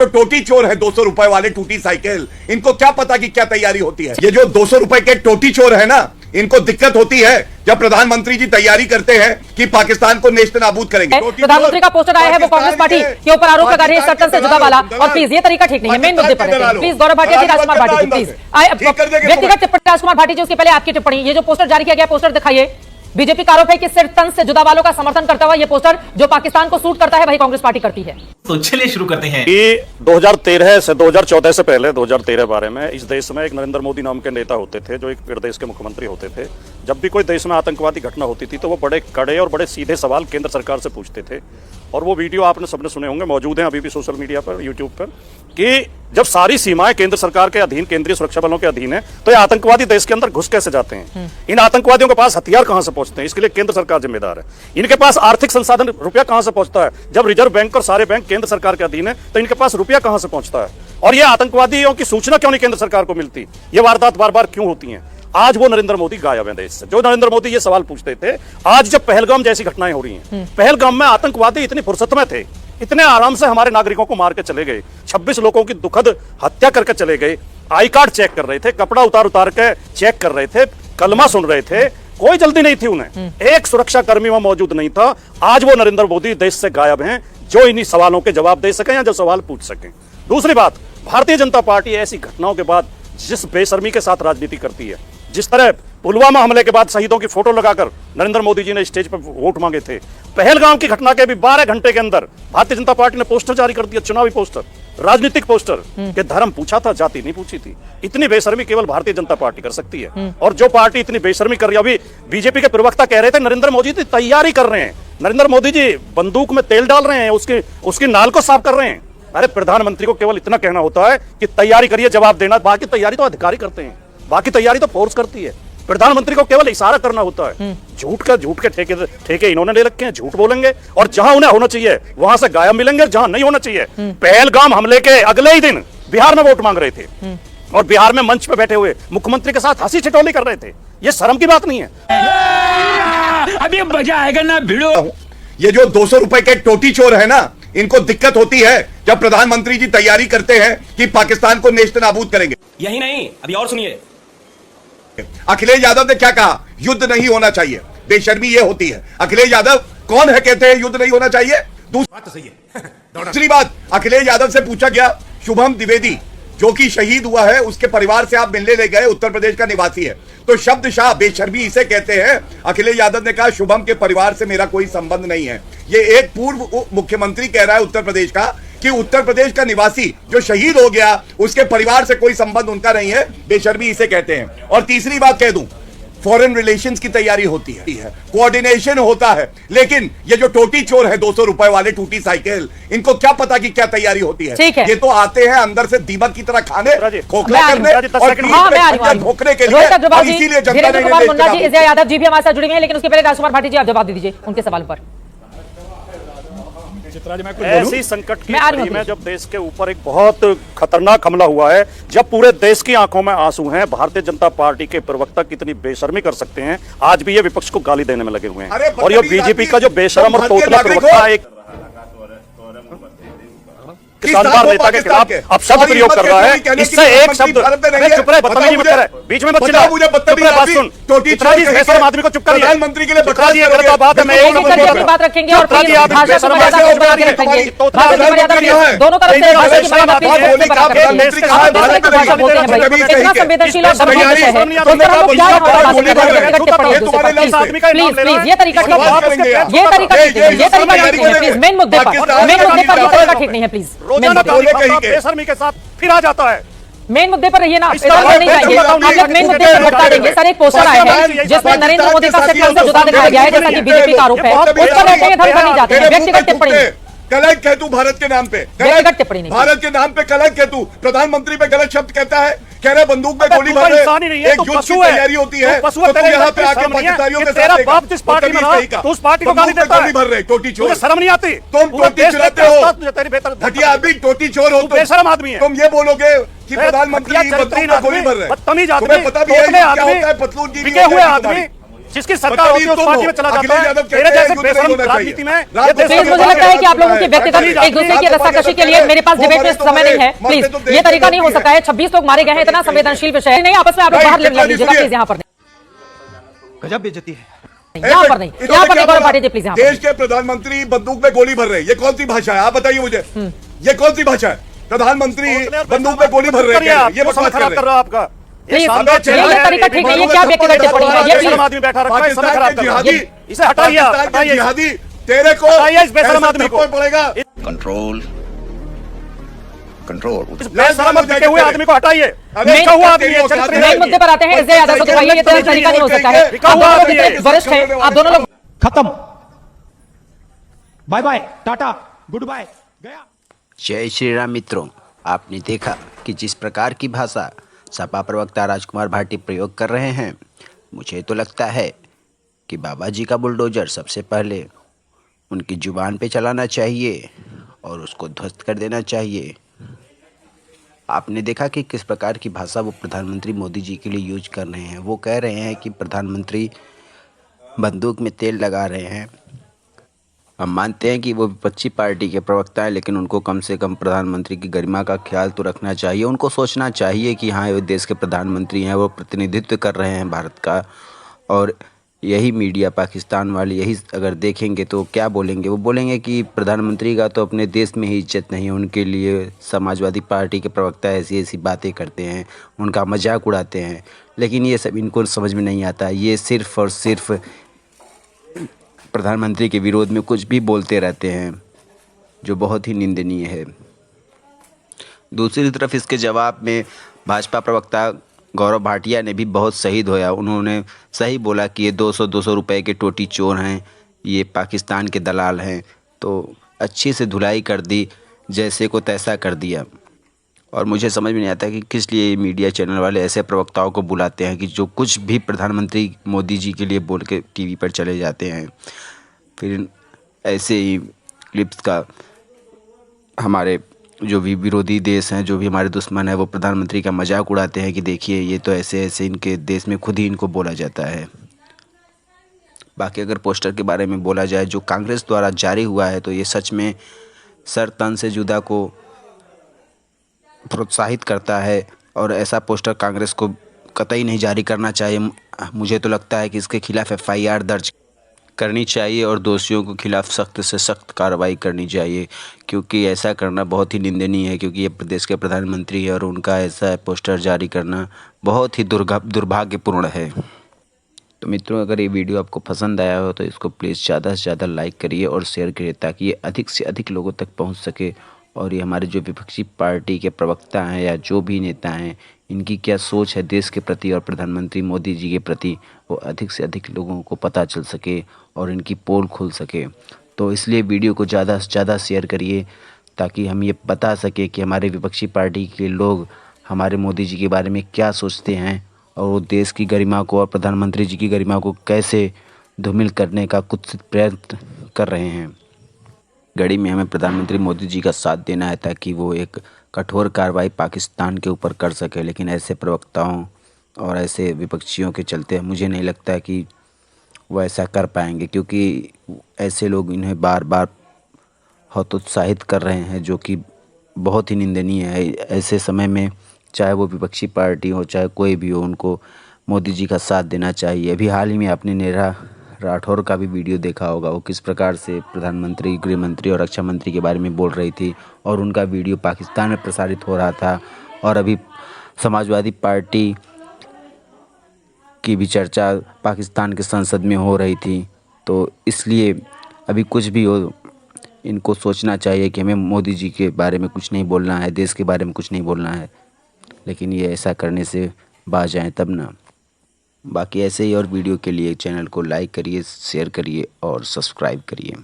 जो टोटी चोर है 200 रुपए वाले टूटी साइकिल, इनको क्या पता कि क्या तैयारी होती है। ये जो 200 रुपए के टोटी चोर है ना, इनको दिक्कत होती है जब प्रधानमंत्री जी तैयारी करते हैं कि पाकिस्तान को नेस्त नाबूद करेंगे। प्रधानमंत्री का पोस्टर आया है, वो कांग्रेस पार्टी के ऊपर आरोप लगा रही है सर्कल से जुदा वाला। और प्लीज ये तरीका ठीक नहीं है। मेन मुद्दे पर प्लीज गौरव भाटिया जी, राजकुमार भाटी जी, प्लीज व्यक्तिगत टिप्पणी राजकुमार भाटी जी, उसके पहले आपकी टिप्पणी। ये जो पोस्टर जारी किया गया, पोस्टर दिखाइए। बीजेपी का आरोप है कि सिर्फ तन से जुदा वालों का समर्थन करता हुआ ये पोस्टर जो पाकिस्तान को सूट करता है वही कांग्रेस पार्टी करती है। तो चलिए शुरू करते हैं। 2013 से 2014 से पहले 2013 बारे में इस देश में एक नरेंद्र मोदी नाम के नेता होते थे जो एक प्रदेश के मुख्यमंत्री होते थे। जब भी कोई देश में आतंकवादी घटना होती थी तो वो बड़े कड़े और बड़े सीधे सवाल केंद्र सरकार से पूछते थे। और वो वीडियो आपने सबने सुने होंगे, मौजूद हैं अभी भी सोशल मीडिया पर, यूट्यूब पर, कि जब सारी सीमाएं केंद्र सरकार के अधीन, केंद्रीय सुरक्षा बलों के अधीन है, तो ये आतंकवादी देश के अंदर घुस कैसे जाते हैं? इन आतंकवादियों के पास हथियार कहां से पहुंचते हैं? इसके लिए केंद्र सरकार जिम्मेदार है। इनके पास आर्थिक संसाधन, रुपया कहां से पहुंचता है? जब रिजर्व बैंक और सारे बैंक केंद्र सरकार के अधीन है तो इनके पास रुपया कहां से पहुंचता है? और ये आतंकवादियों की सूचना क्यों नहीं केंद्र सरकार को मिलती? ये वारदात बार बार क्यों होती हैं? आज वो नरेंद्र मोदी गायब है देश से। जो नरेंद्र मोदी ये सवाल पूछते थे, आज जब पहलगाम जैसी घटनाएं हो रही हैं, पहलगाम में आतंकवादी इतनी फुर्सत में थे, इतने आराम से हमारे नागरिकों को मार के चले गए, 26 लोगों की दुखद हत्या करके चले गए, आई कार्ड चेक कर रहे थे, कपड़ा उतार के चेक कर रहे थे, कलमा सुन रहे थे, कोई जल्दी नहीं थी उन्हें, एक सुरक्षा कर्मी वहां मौजूद नहीं था। आज वो नरेंद्र मोदी देश से गायब हैं जो इन्हीं सवालों के जवाब दे सकें या जो सवाल पूछ सकें। दूसरी बात, भारतीय जनता पार्टी ऐसी घटनाओं के बाद जिस बेशर्मी के साथ राजनीति करती है, जिस तरह पुलवामा हमले के बाद शहीदों की फोटो लगाकर नरेंद्र मोदी जी ने स्टेज पर वोट मांगे थे, पहलगाम की घटना के भी 12 घंटे के अंदर भारतीय जनता पार्टी ने पोस्टर जारी कर दिया, चुनावी पोस्टर, राजनीतिक पोस्टर, के धर्म पूछा था, जाति नहीं पूछी थी। इतनी बेशर्मी केवल भारतीय जनता पार्टी कर सकती है। और जो पार्टी इतनी बेशर्मी कर रही है, अभी बीजेपी के प्रवक्ता कह रहे थे नरेंद्र मोदी जी तैयारी कर रहे हैं, नरेंद्र मोदी जी बंदूक में तेल डाल रहे हैं, उसकी नाल को साफ कर रहे हैं। अरे प्रधानमंत्री को केवल इतना कहना होता है कि तैयारी करिए, जवाब देना, बाकी तैयारी तो अधिकारी करते हैं, बाकी तैयारी तो फोर्स करती है। प्रधानमंत्री को केवल इशारा करना होता है। झूठ के ठेके इन्होंने ले रखे हैं, झूठ बोलेंगे और जहां उन्हें होना चाहिए वहां से गायब मिलेंगे, जहां नहीं होना चाहिए। पहलगाम हमले के अगले ही दिन बिहार में वोट मांग रहे थे और बिहार में मंच पे बैठे हुए मुख्यमंत्री के साथ हंसी ठिठोली कर रहे थे। ये शर्म की बात नहीं है। अभी मजा आएगा ना भिड़ो। ये जो 200 रुपए के टोटी चोर है ना, इनको दिक्कत होती है जब प्रधानमंत्री जी तैयारी करते हैं कि पाकिस्तान को नेस्त नाबूद करेंगे। यही नहीं, अभी और सुनिए। अखिलेश यादव ने क्या कहा? युद्ध नहीं होना चाहिए। बेशर्मी ये होती है। अखिलेश यादव कौन है कहते हैं युद्ध नहीं होना चाहिए? दूसरी बात, अखिलेश यादव से पूछा गया, शुभम द्विवेदी जो कि शहीद हुआ है, उसके परिवार से आप मिलने ले गए, उत्तर प्रदेश का निवासी है, तो शब्दशाह बेशर्मी इसे कहते हैं। अखिलेश यादव ने कहा शुभम के परिवार से मेरा कोई संबंध नहीं है। ये एक पूर्व मुख्यमंत्री कह रहा है उत्तर प्रदेश का कि उत्तर प्रदेश का निवासी जो शहीद हो गया उसके परिवार से कोई संबंध उनका नहीं है, बेशर्मी इसे कहते हैं। और तीसरी बात कह दूं, फॉरेन रिलेशंस की तैयारी होती है, कोऑर्डिनेशन होता है, लेकिन ये जो टोटी चोर है 200 रुपए वाले टूटी साइकिल, इनको क्या पता कि क्या तैयारी होती है? ये तो आते हैं अंदर से दीमक की तरह खाने, खोखला करने और धोखने के लिए, इसीलिए जनता ने। इज़या यादव जी भी हमारे साथ जुड़े हुए हैं, लेकिन उसके पहले राजकुमार भाटी जी आप जवाब दे दीजिए उनके सवाल पर। ऐसी संकट की घड़ी में जब देश के ऊपर एक बहुत खतरनाक हमला हुआ है, जब पूरे देश की आंखों में आंसू हैं, भारतीय जनता पार्टी के प्रवक्ता कितनी बेशर्मी कर सकते हैं? आज भी ये विपक्ष को गाली देने में लगे हुए हैं। और ये बीजेपी का जो बेशरम और तोतला प्रवक्ता एक किसानवार नेता के खिलाफ अब शब्द प्रयोग कर रहा है, इससे एक शब्द चुप रहे, बदतमीजी मत करे, बीच में मत चिल्ला, बात सुन, इतना जी बेशरम आदमी को चुप करिए। प्रधानमंत्री के लिए गलत बात है, मैं एक बात रखेंगे और दोनों तरफ से इतना संवेदनशील और प्लीज ये तरीका प्लीज मेन मुद्दे पर ठीक नहीं है। प्लीज बेशर्मी के साथ फिर आ जाता है। मेन मुद्दे पर रहिए ना, नहीं जाइए। आप मेन मुद्दे पर बता देंगे। सर एक पोस्टर आया है जिसमें नरेंद्र मोदी का सिर्फ से जुदा दिखाया गया है, जैसा कि बीजेपी का आरोप है। उस पर बैठेंगे, धर्म पर नहीं जाते हैं। व्यक्तिगत टिप्पणी, कलंक है तू भारत के नाम पे, व्यक्तिगत टिप्पणी नहीं, भारत के नाम पे कलंक है तू। प्रधानमंत्री पे गलत शब्द कहता है, कह रहे बंदूक में गोली मार रहे, एक युद्ध की तैयारी होती है, तो तुम यहाँ पे आके पाकिस्तानियों के साथ बाप जिस पार्टी में रहा, तो उस पार्टी को गाली देता है, भर रहे टोटी चोर। शर्म नहीं आती? तुम टोटी चुराते हो, घटिया आदमी टोटी चोर हो, बेशरम आदमी है। तुम ये बोलोगे कि प्रधानमंत्री बंदूक में गोली भर रहे, तुम्हें पता भी है क्या होता है? पतलून की हुए आदमी जिसकी सरकार होती है उस पार्टी में चला जाता है। मेरे जैसे बेशरम राजनीति में ये देश प्लीज, मुझे लगता है कि आप लोगों की व्यक्तिगत एक दूसरे की रस्साकशी के लिए मेरे पास डिबेट में समय नहीं है। प्लीज, ये तरीका नहीं हो सकता है। 26 लोग मारे गए हैं, इतना संवेदनशील विषय है नहीं। आपस में आप लोग बाहर ले लीजिएगा प्लीज, यहाँ पर नहीं, गजब बेइज्जती है। यहाँ पर नहीं, यहाँ पर नहीं। गौरव भाटिया जी प्लीज, यहाँ देश के प्रधानमंत्री बंदूक में गोली भर रहे हैं, ये कौन सी भाषा है? आप बताइए मुझे, ये कौन सी भाषा है? प्रधानमंत्री बंदूक में गोली भर रहे हैं, ये बकवास खराब कर रहे हो आपका। प्लीज, ये तरीका ठीक नहीं है। क्या व्यक्तिगत टिप्पणी है ये? प्लीज, आदमी बैठा रखा है, समय खराब कर रहा है। जिहादी, इसे हटाइए, पाकिस्तान के जिहादी तेरे को हटाइए इस बेशरम आदमी को। पड़ेगा। कंट्रोल कंट्रोल इस बेशरम हुए आदमी को हटाइए। लिखा हुआ आदमी है, चरित्र मेन मुद्दे पर आते हैं। एसजे यादव को दबाइए, ये तो तरीका नहीं हो सकता है। आप दोनों लोग इतने वरिष्ठ हैं, आप दोनों लोग खत्म, bye bye, tata, good bye, गया। जय श्री राम मित्रों, आपने देखा कि जिस प्रकार की भाषा सपा प्रवक्ता राजकुमार भाटी प्रयोग कर रहे हैं, मुझे तो लगता है कि बाबा जी का बुलडोजर सबसे पहले उनकी जुबान पे चलाना चाहिए और उसको ध्वस्त कर देना चाहिए। आपने देखा कि किस प्रकार की भाषा वो प्रधानमंत्री मोदी जी के लिए यूज कर रहे हैं। वो कह रहे हैं कि प्रधानमंत्री बंदूक में तेल लगा रहे हैं। हम मानते हैं कि वो विपक्षी पार्टी के प्रवक्ता हैं, लेकिन उनको कम से कम प्रधानमंत्री की गरिमा का ख्याल तो रखना चाहिए। उनको सोचना चाहिए कि हाँ, वो देश के प्रधानमंत्री हैं, वो प्रतिनिधित्व कर रहे हैं भारत का। और यही मीडिया पाकिस्तान वाले यही अगर देखेंगे तो क्या बोलेंगे? वो बोलेंगे कि प्रधानमंत्री का तो अपने देश में ही इज्जत नहीं है। उनके लिए समाजवादी पार्टी के प्रवक्ता ऐसी ऐसी बातें करते हैं, उनका मजाक उड़ाते हैं। लेकिन ये सब इनको समझ में नहीं आता। ये सिर्फ़ और सिर्फ प्रधानमंत्री के विरोध में कुछ भी बोलते रहते हैं, जो बहुत ही निंदनीय है। दूसरी तरफ इसके जवाब में भाजपा प्रवक्ता गौरव भाटिया ने भी बहुत सही धोया। उन्होंने सही बोला कि ये 200 रुपए के टोटी चोर हैं, ये पाकिस्तान के दलाल हैं। तो अच्छी से धुलाई कर दी, जैसे को तैसा कर दिया। और मुझे समझ में नहीं आता कि किस लिए मीडिया चैनल वाले ऐसे प्रवक्ताओं को बुलाते हैं कि जो कुछ भी प्रधानमंत्री मोदी जी के लिए बोल के टीवी पर चले जाते हैं। फिर ऐसे ही क्लिप्स का हमारे जो भी विरोधी देश हैं, जो भी हमारे दुश्मन हैं, वो प्रधानमंत्री का मजाक उड़ाते हैं कि देखिए ये तो ऐसे ऐसे इनके देश में खुद ही इनको बोला जाता है। बाकी अगर पोस्टर के बारे में बोला जाए जो कांग्रेस द्वारा जारी हुआ है, तो ये सच में सर तन से जुदा को प्रोत्साहित करता है। और ऐसा पोस्टर कांग्रेस को कतई नहीं जारी करना चाहिए। मुझे तो लगता है कि इसके खिलाफ FIR दर्ज करनी चाहिए और दोषियों के खिलाफ सख्त से सख्त कार्रवाई करनी चाहिए, क्योंकि ऐसा करना बहुत ही निंदनीय है। क्योंकि ये प्रदेश के प्रधानमंत्री है और उनका ऐसा पोस्टर जारी करना बहुत ही दुर्भाग्यपूर्ण है। तो मित्रों, अगर ये वीडियो आपको पसंद आया हो तो इसको प्लीज़ ज़्यादा से ज़्यादा लाइक करिए और शेयर करिए, ताकि ये अधिक से अधिक लोगों तक पहुंच सके। और ये हमारे जो विपक्षी पार्टी के प्रवक्ता हैं या जो भी नेता हैं, इनकी क्या सोच है देश के प्रति और प्रधानमंत्री मोदी जी के प्रति, वो अधिक से अधिक लोगों को पता चल सके और इनकी पोल खुल सके। तो इसलिए वीडियो को ज़्यादा से ज़्यादा शेयर करिए, ताकि हम ये बता सके कि हमारे विपक्षी पार्टी के लोग हमारे मोदी जी के बारे में क्या सोचते हैं और वो देश की गरिमा को और प्रधानमंत्री जी की गरिमा को कैसे धूमिल करने का कुछ प्रयत्न कर रहे हैं। घड़ी में हमें प्रधानमंत्री मोदी जी का साथ देना है, ताकि वो एक कठोर कार्रवाई पाकिस्तान के ऊपर कर सके। लेकिन ऐसे प्रवक्ताओं और ऐसे विपक्षियों के चलते मुझे नहीं लगता कि वो ऐसा कर पाएंगे, क्योंकि ऐसे लोग इन्हें बार बार हतोत्साहित कर रहे हैं, जो कि बहुत ही निंदनीय है। ऐसे समय में चाहे वो विपक्षी पार्टी हो चाहे कोई भी हो, उनको मोदी जी का साथ देना चाहिए। अभी हाल ही में आपने नेहा राठौर का भी वीडियो देखा होगा, वो किस प्रकार से प्रधानमंत्री, गृह मंत्री और रक्षा मंत्री के बारे में बोल रही थी और उनका वीडियो पाकिस्तान में प्रसारित हो रहा था। और अभी समाजवादी पार्टी की भी चर्चा पाकिस्तान के संसद में हो रही थी। तो इसलिए अभी कुछ भी हो, इनको सोचना चाहिए कि हमें मोदी जी के बारे में कुछ नहीं बोलना है, देश के बारे में कुछ नहीं बोलना है। लेकिन ये ऐसा करने से बाज आएँ तब ना। बाकी ऐसे ही और वीडियो के लिए चैनल को लाइक करिए, शेयर करिए और सब्सक्राइब करिए।